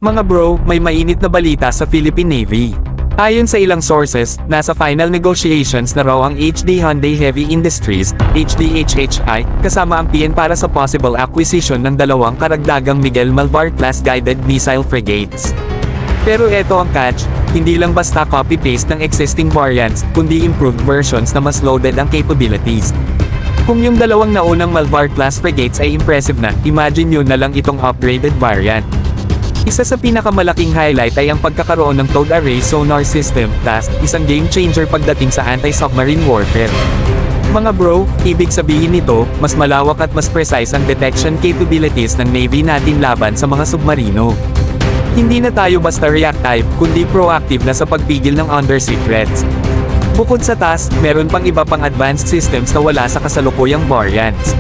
Mga bro, may mainit na balita sa Philippine Navy. Ayon sa ilang sources, nasa final negotiations na raw ang HD Hyundai Heavy Industries, HDHHI, kasama ang PN para sa possible acquisition ng dalawang karagdagang Miguel Malvar-class guided missile frigates. Pero eto ang catch, hindi lang basta copy-paste ng existing variants, kundi improved versions na mas loaded ang capabilities. Kung yung dalawang naunang Malvar-class frigates ay impressive na, imagine nyo na lang itong upgraded variant. Isa sa pinakamalaking highlight ay ang pagkakaroon ng towed array sonar system, TASS, isang game changer pagdating sa anti-submarine warfare. Mga bro, ibig sabihin nito, mas malawak at mas precise ang detection capabilities ng Navy natin laban sa mga submarino. Hindi na tayo basta reactive, kundi proactive na sa pagpigil ng undersea threats. Bukod sa TASS, meron pang iba pang advanced systems na wala sa kasalukuyang variants.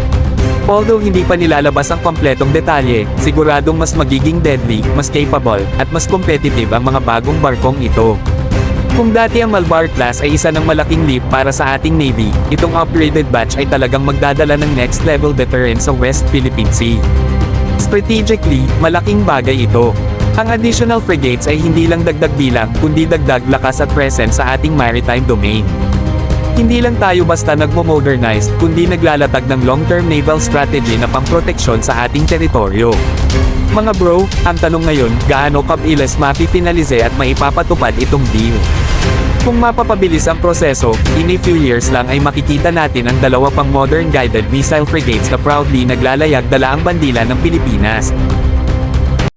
Although hindi pa nilalabas ang kompletong detalye, siguradong mas magiging deadly, mas capable, at mas competitive ang mga bagong barkong ito. Kung dati ang Malvar class ay isa ng malaking leap para sa ating Navy, itong upgraded batch ay talagang magdadala ng next level deterrence sa West Philippine Sea. Strategically, malaking bagay ito. Ang additional frigates ay hindi lang dagdag bilang, kundi dagdag lakas at presence sa ating maritime domain. Hindi lang tayo basta nagmo-modernize, kundi naglalatag ng long-term naval strategy na pamproteksyon sa ating teritoryo. Mga bro, ang tanong ngayon, gaano kabilis mapipinalize at maipapatupad itong deal? Kung mapapabilis ang proseso, in a few years lang ay makikita natin ang dalawa pang modern guided missile frigates na proudly naglalayag dala ang bandila ng Pilipinas.